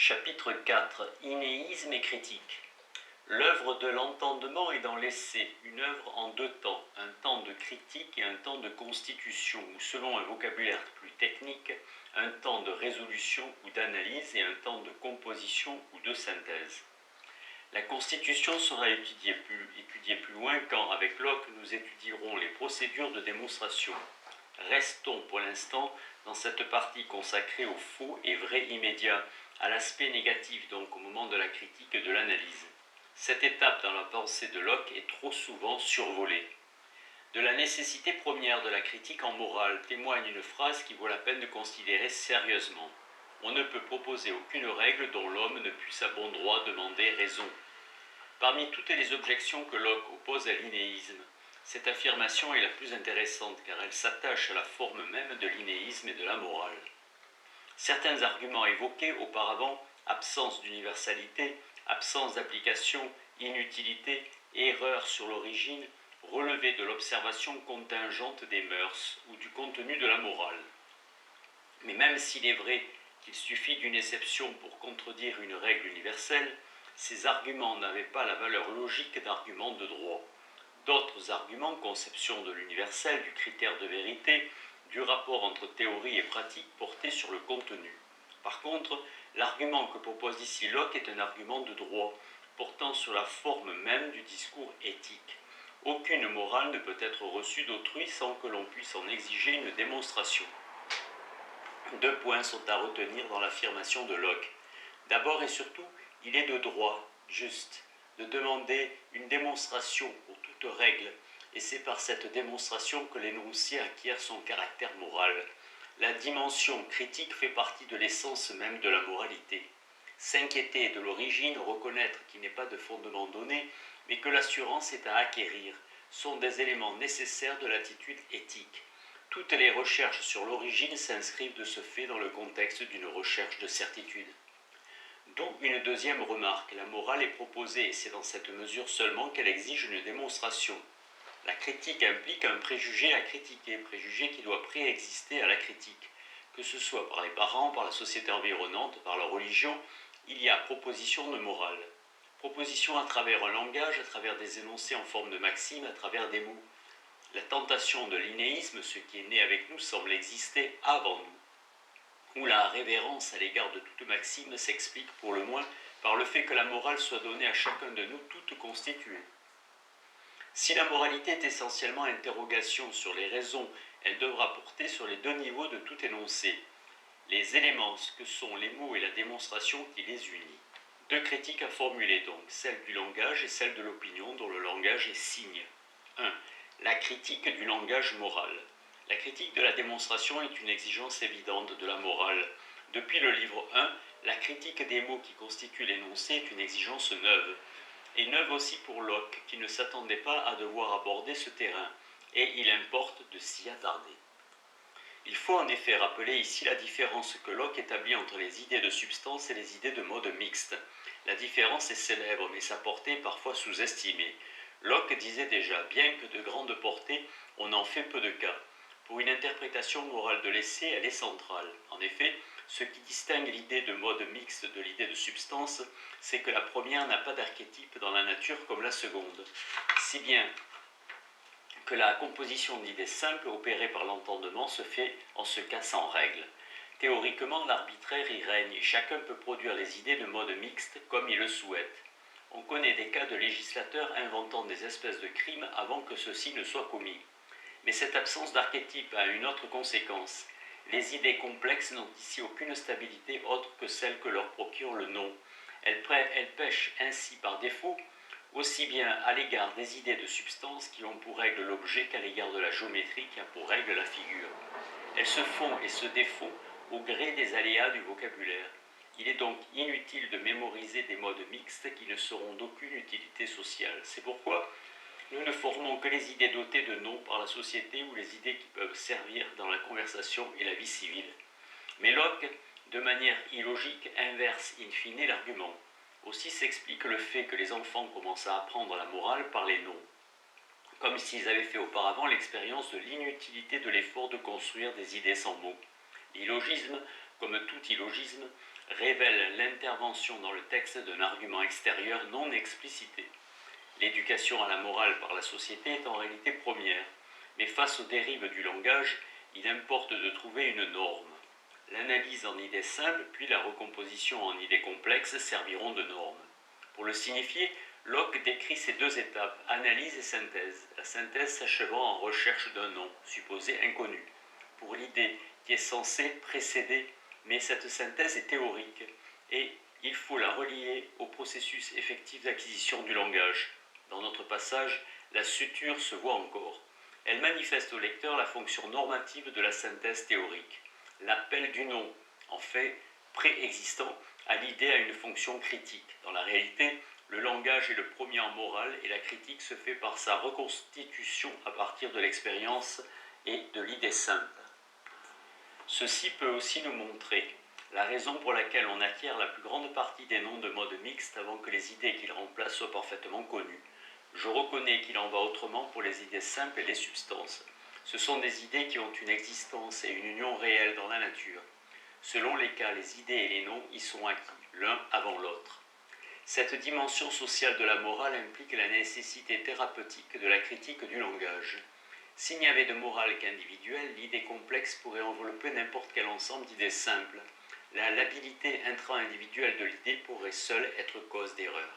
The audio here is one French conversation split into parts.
Chapitre 4. Inéisme et critique. L'œuvre de l'entendement est dans l'essai, une œuvre en deux temps, un temps de critique et un temps de constitution, ou selon un vocabulaire plus technique, un temps de résolution ou d'analyse et un temps de composition ou de synthèse. La constitution sera étudiée plus loin quand, avec Locke, nous étudierons les procédures de démonstration. Restons pour l'instant dans cette partie consacrée au faux et vrai immédiat, à l'aspect négatif donc au moment de la critique et de l'analyse. Cette étape dans la pensée de Locke est trop souvent survolée. De la nécessité première de la critique en morale témoigne une phrase qui vaut la peine de considérer sérieusement. On ne peut proposer aucune règle dont l'homme ne puisse à bon droit demander raison. Parmi toutes les objections que Locke oppose à l'inéisme, cette affirmation est la plus intéressante car elle s'attache à la forme même de l'inéisme et de la morale. Certains arguments évoqués auparavant, absence d'universalité, absence d'application, inutilité, erreur sur l'origine, relevaient de l'observation contingente des mœurs ou du contenu de la morale. Mais même s'il est vrai qu'il suffit d'une exception pour contredire une règle universelle, ces arguments n'avaient pas la valeur logique d'arguments de droit. D'autres arguments, conception de l'universel, du critère de vérité, du rapport entre théorie et pratique portaient sur le contenu. Par contre, l'argument que propose ici Locke est un argument de droit, portant sur la forme même du discours éthique. Aucune morale ne peut être reçue d'autrui sans que l'on puisse en exiger une démonstration. Deux points sont à retenir dans l'affirmation de Locke. D'abord et surtout, il est de droit, juste, de demander une démonstration pour toute règle, et c'est par cette démonstration que l'énoncé acquiert son caractère moral. La dimension critique fait partie de l'essence même de la moralité. S'inquiéter de l'origine, reconnaître qu'il n'est pas de fondement donné, mais que l'assurance est à acquérir, sont des éléments nécessaires de l'attitude éthique. Toutes les recherches sur l'origine s'inscrivent de ce fait dans le contexte d'une recherche de certitude. D'où une deuxième remarque, la morale est proposée et c'est dans cette mesure seulement qu'elle exige une démonstration. La critique implique un préjugé à critiquer, préjugé qui doit préexister à la critique. Que ce soit par les parents, par la société environnante, par la religion, il y a proposition de morale. Proposition à travers un langage, à travers des énoncés en forme de maxime, à travers des mots. La tentation de l'inéisme, ce qui est né avec nous, semble exister avant nous, où la révérence à l'égard de toute maxime s'explique pour le moins par le fait que la morale soit donnée à chacun de nous toute constituée. Si la moralité est essentiellement interrogation sur les raisons, elle devra porter sur les deux niveaux de tout énoncé, les éléments que sont les mots et la démonstration qui les unit. Deux critiques à formuler donc, celle du langage et celle de l'opinion dont le langage est signe. 1. La critique du langage moral. La critique de la démonstration est une exigence évidente de la morale. Depuis le livre 1, la critique des mots qui constituent l'énoncé est une exigence neuve. Et neuve aussi pour Locke, qui ne s'attendait pas à devoir aborder ce terrain, et il importe de s'y attarder. Il faut en effet rappeler ici la différence que Locke établit entre les idées de substance et les idées de mode mixte. La différence est célèbre, mais sa portée est parfois sous-estimée. Locke disait déjà, bien que de grande portée, on en fait peu de cas. Pour une interprétation morale de l'essai, elle est centrale. En effet, ce qui distingue l'idée de mode mixte de l'idée de substance, c'est que la première n'a pas d'archétype dans la nature comme la seconde. Si bien que la composition d'idées simples opérée par l'entendement se fait en ce cas sans règle. Théoriquement, l'arbitraire y règne et chacun peut produire les idées de mode mixte comme il le souhaite. On connaît des cas de législateurs inventant des espèces de crimes avant que ceux-ci ne soient commis. Mais cette absence d'archétype a une autre conséquence. Les idées complexes n'ont ici aucune stabilité autre que celle que leur procure le nom. Elles pêchent ainsi par défaut, aussi bien à l'égard des idées de substance qui ont pour règle l'objet qu'à l'égard de la géométrie qui a pour règle la figure. Elles se font et se défont au gré des aléas du vocabulaire. Il est donc inutile de mémoriser des modes mixtes qui ne seront d'aucune utilité sociale. C'est pourquoi nous ne formons que les idées dotées de noms par la société ou les idées qui peuvent servir dans la conversation et la vie civile. Mais Locke, de manière illogique, inverse in fine l'argument. Aussi s'explique le fait que les enfants commencent à apprendre la morale par les noms, comme s'ils avaient fait auparavant l'expérience de l'inutilité de l'effort de construire des idées sans mots. L'illogisme, comme tout illogisme, révèle l'intervention dans le texte d'un argument extérieur non explicité. L'éducation à la morale par la société est en réalité première, mais face aux dérives du langage, il importe de trouver une norme. L'analyse en idées simples, puis la recomposition en idées complexes serviront de norme. Pour le signifier, Locke décrit ces deux étapes, analyse et synthèse, la synthèse s'achevant en recherche d'un nom, supposé inconnu, pour l'idée qui est censée précéder, mais cette synthèse est théorique, et il faut la relier au processus effectif d'acquisition du langage. Dans notre passage, la suture se voit encore. Elle manifeste au lecteur la fonction normative de la synthèse théorique. L'appel du nom, en fait préexistant à l'idée, a une fonction critique. Dans la réalité, le langage est le premier en morale et la critique se fait par sa reconstitution à partir de l'expérience et de l'idée simple. Ceci peut aussi nous montrer la raison pour laquelle on acquiert la plus grande partie des noms de mode mixte avant que les idées qu'ils remplacent soient parfaitement connues. Je reconnais qu'il en va autrement pour les idées simples et les substances. Ce sont des idées qui ont une existence et une union réelle dans la nature. Selon les cas, les idées et les noms y sont acquis, l'un avant l'autre. Cette dimension sociale de la morale implique la nécessité thérapeutique de la critique du langage. S'il n'y avait de morale qu'individuelle, l'idée complexe pourrait envelopper n'importe quel ensemble d'idées simples. La labilité intra-individuelle de l'idée pourrait seule être cause d'erreur.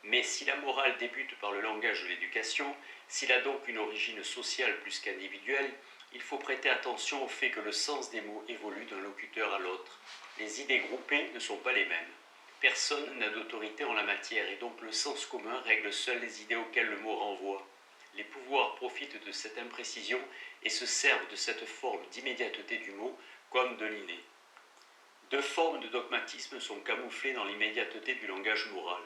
Mais si la morale débute par le langage de l'éducation, s'il a donc une origine sociale plus qu'individuelle, il faut prêter attention au fait que le sens des mots évolue d'un locuteur à l'autre. Les idées groupées ne sont pas les mêmes. Personne n'a d'autorité en la matière et donc le sens commun règle seul les idées auxquelles le mot renvoie. Les pouvoirs profitent de cette imprécision et se servent de cette forme d'immédiateté du mot comme de l'inné. Deux formes de dogmatisme sont camouflées dans l'immédiateté du langage moral,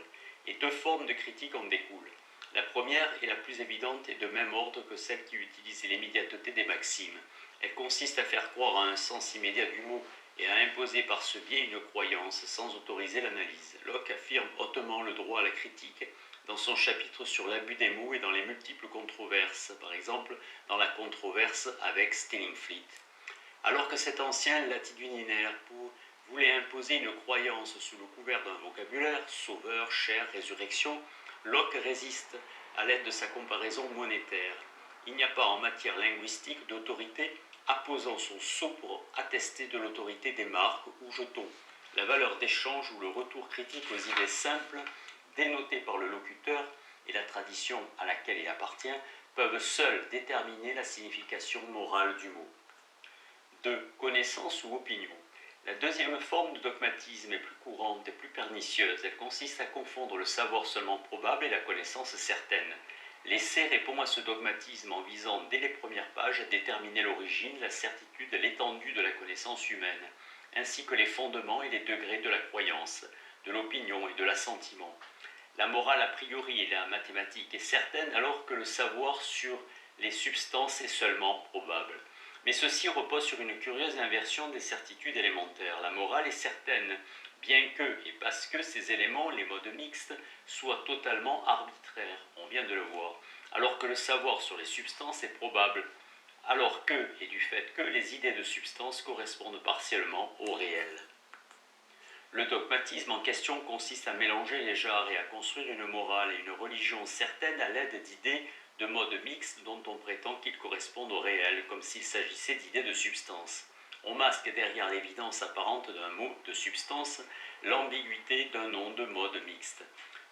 et deux formes de critique en découlent. La première est la plus évidente et de même ordre que celle qui utilise l'immédiateté des maximes. Elle consiste à faire croire à un sens immédiat du mot et à imposer par ce biais une croyance sans autoriser l'analyse. Locke affirme hautement le droit à la critique dans son chapitre sur l'abus des mots et dans les multiples controverses, par exemple dans la controverse avec Stillingfleet. Alors que cet ancien latitudinaire voulait imposer une croyance sous le couvert d'un vocabulaire, sauveur, chair, résurrection, Locke résiste à l'aide de sa comparaison monétaire. Il n'y a pas en matière linguistique d'autorité apposant son sceau pour attester de l'autorité des marques ou jetons. La valeur d'échange ou le retour critique aux idées simples, dénotées par le locuteur, et la tradition à laquelle il appartient, peuvent seuls déterminer la signification morale du mot. 2. Connaissance ou opinion. La deuxième forme de dogmatisme est plus courante et plus pernicieuse. Elle consiste à confondre le savoir seulement probable et la connaissance certaine. L'essai répond à ce dogmatisme en visant dès les premières pages à déterminer l'origine, la certitude, l'étendue de la connaissance humaine, ainsi que les fondements et les degrés de la croyance, de l'opinion et de l'assentiment. La morale a priori et la mathématique est certaine alors que le savoir sur les substances est seulement probable. Mais ceci repose sur une curieuse inversion des certitudes élémentaires. La morale est certaine, bien que, et parce que ces éléments, les modes mixtes, soient totalement arbitraires, on vient de le voir, alors que le savoir sur les substances est probable, alors que, et du fait que, les idées de substance correspondent partiellement au réel. Le dogmatisme en question consiste à mélanger les genres et à construire une morale et une religion certaine à l'aide d'idées de modes mixtes dont on prétend qu'ils correspondent au réel, comme s'il s'agissait d'idées de substance. On masque derrière l'évidence apparente d'un mot de substance l'ambiguïté d'un nom de mode mixte.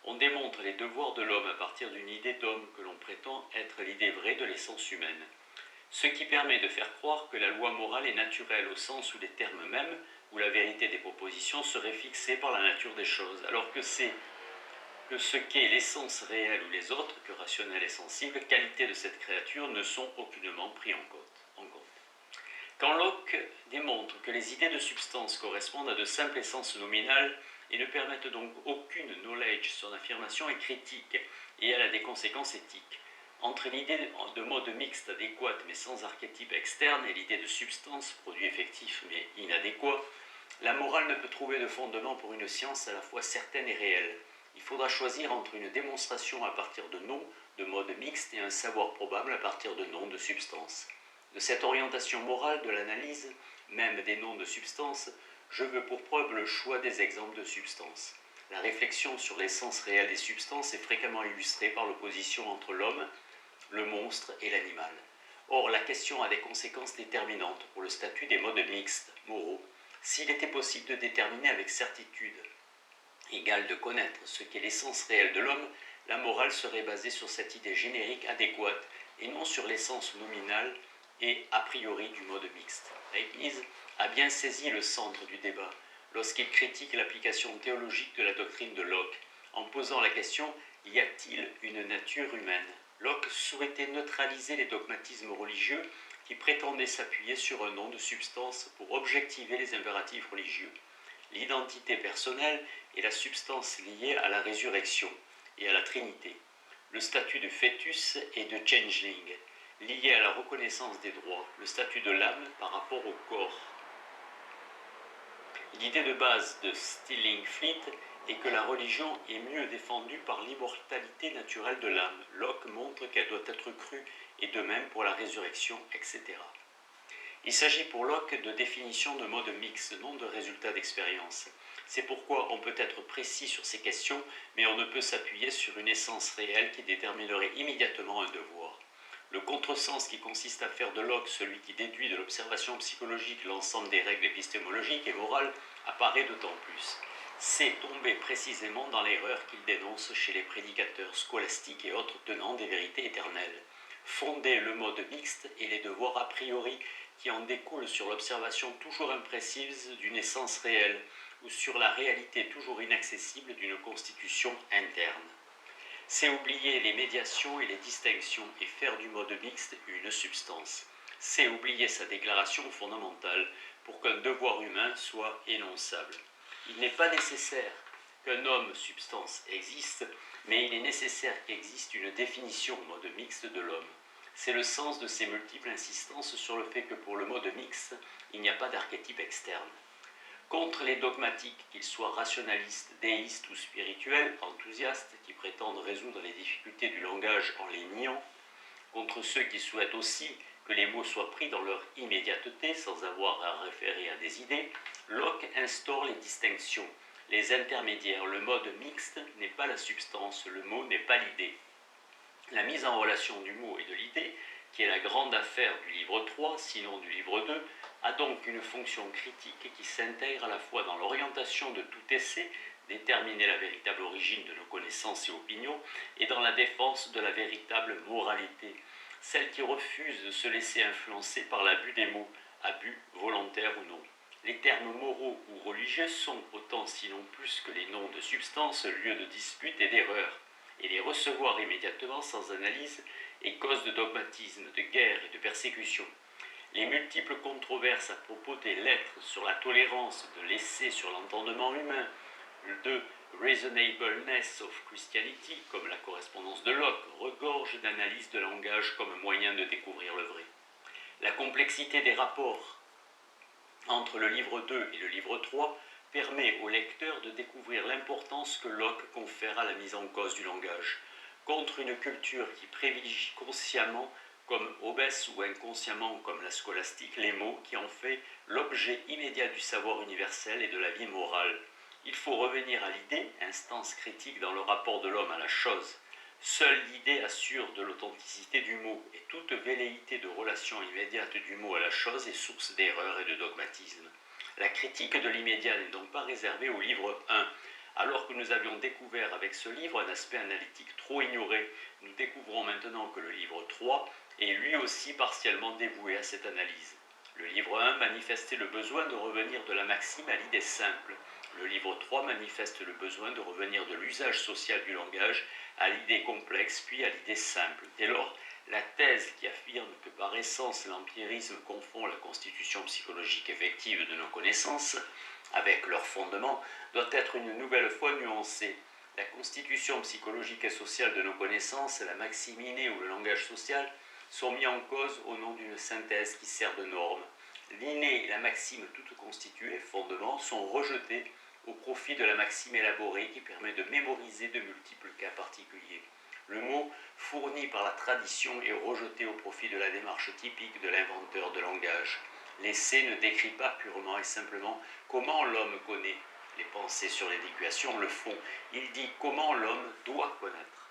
On démontre les devoirs de l'homme à partir d'une idée d'homme que l'on prétend être l'idée vraie de l'essence humaine. Ce qui permet de faire croire que la loi morale est naturelle au sens où les termes mêmes, où la vérité des propositions serait fixée par la nature des choses, alors que ce qu'est l'essence réelle ou les autres, que rationnelle et sensible, qualités de cette créature ne sont aucunement pris en compte. Quand Locke démontre que les idées de substance correspondent à de simples essences nominales et ne permettent donc aucune knowledge, son affirmation est critique et elle a des conséquences éthiques. Entre l'idée de mode mixte adéquate mais sans archétype externe et l'idée de substance, produit effectif mais inadéquat, la morale ne peut trouver de fondement pour une science à la fois certaine et réelle. Il faudra choisir entre une démonstration à partir de noms de mode mixte et un savoir probable à partir de noms de substance. De cette orientation morale de l'analyse, même des noms de substance, Je veux pour preuve le choix des exemples de substances. La réflexion sur l'essence réelle des substances est fréquemment illustrée par l'opposition entre l'homme, le monstre et l'animal. Or, la question a des conséquences déterminantes pour le statut des modes mixtes, moraux. S'il était possible de déterminer avec certitude égale de connaître ce qu'est l'essence réelle de l'homme, la morale serait basée sur cette idée générique adéquate et non sur l'essence nominale et a priori du mode mixte. Leibniz a bien saisi le centre du débat lorsqu'il critique l'application théologique de la doctrine de Locke en posant la question « Y a-t-il une nature humaine ?» Locke souhaitait neutraliser les dogmatismes religieux qui prétendaient s'appuyer sur un nom de substance pour objectiver les impératifs religieux. L'identité personnelle est la substance liée à la résurrection et à la Trinité. Le statut de fœtus et de changeling, lié à la reconnaissance des droits, le statut de l'âme par rapport au corps. L'idée de base de Stillingfleet est que la religion est mieux défendue par l'immortalité naturelle de l'âme. Locke montre qu'elle doit être crue, et de même pour la résurrection, etc. Il s'agit pour Locke de définition de mode mixte, non de résultats d'expérience. C'est pourquoi on peut être précis sur ces questions, mais on ne peut s'appuyer sur une essence réelle qui déterminerait immédiatement un devoir. Le contresens qui consiste à faire de Locke celui qui déduit de l'observation psychologique l'ensemble des règles épistémologiques et morales apparaît d'autant plus. C'est tomber précisément dans l'erreur qu'il dénonce chez les prédicateurs scolastiques et autres tenants des vérités éternelles. Fonder le mode mixte et les devoirs a priori qui en découlent sur l'observation toujours imprécise d'une essence réelle ou sur la réalité toujours inaccessible d'une constitution interne. C'est oublier les médiations et les distinctions et faire du mode mixte une substance. C'est oublier sa déclaration fondamentale pour qu'un devoir humain soit énonçable. Il n'est pas nécessaire qu'un homme substance existe, mais il est nécessaire qu'existe une définition mode mixte de l'homme. C'est le sens de ces multiples insistances sur le fait que pour le mode mixte, il n'y a pas d'archétype externe. Contre les dogmatiques, qu'ils soient rationalistes, déistes ou spirituels, enthousiastes, qui prétendent résoudre les difficultés du langage en les niant, contre ceux qui souhaitent aussi que les mots soient pris dans leur immédiateté sans avoir à référer à des idées, Locke instaure les distinctions, les intermédiaires. Le mode mixte n'est pas la substance, le mot n'est pas l'idée. La mise en relation du mot et de l'idée, qui est la grande affaire du livre 3, sinon du livre 2, a donc une fonction critique qui s'intègre à la fois dans l'orientation de tout essai, déterminer la véritable origine de nos connaissances et opinions, et dans la défense de la véritable moralité, celle qui refuse de se laisser influencer par l'abus des mots, abus volontaire ou non. Les termes moraux ou religieux sont, autant sinon plus que les noms de substances, lieu de dispute et d'erreur, et les recevoir immédiatement sans analyse est cause de dogmatisme, de guerre et de persécution. Les multiples controverses à propos des lettres sur la tolérance de l'essai sur l'entendement humain, de reasonableness of Christianity, comme la correspondance de Locke, regorgent d'analyse de langage comme moyen de découvrir le vrai. La complexité des rapports entre le livre 2 et le livre 3 permet au lecteur de découvrir l'importance que Locke confère à la mise en cause du langage, contre une culture qui privilégie consciemment comme obèse ou inconsciemment comme la scolastique les mots qui en fait l'objet immédiat du savoir universel et de la vie morale. Il faut revenir à l'idée, instance critique dans le rapport de l'homme à la chose. Seule l'idée assure de l'authenticité du mot, et toute velléité de relation immédiate du mot à la chose est source d'erreur et de dogmatisme. La critique de l'immédiat n'est donc pas réservée au livre 1. Alors que nous avions découvert avec ce livre un aspect analytique trop ignoré, nous découvrons maintenant que le livre 3 est lui aussi partiellement dévoué à cette analyse. Le livre 1 manifestait le besoin de revenir de la maxime à l'idée simple. Le livre 3 manifeste le besoin de revenir de l'usage social du langage à l'idée complexe, puis à l'idée simple. Dès lors, la thèse qui affirme que par essence l'empirisme confond la constitution psychologique effective de nos connaissances avec leur fondement doit être une nouvelle fois nuancée. La constitution psychologique et sociale de nos connaissances, la maxime innée ou le langage social sont mis en cause au nom d'une synthèse qui sert de norme. L'inné et la maxime toute constituée, fondement, sont rejetés au profit de la maxime élaborée qui permet de mémoriser de multiples cas particuliers. Le mot fourni par la tradition est rejeté au profit de la démarche typique de l'inventeur de langage. L'essai ne décrit pas purement et simplement comment l'homme connaît les pensées sur l'éducation, le fond. Il dit comment l'homme doit connaître.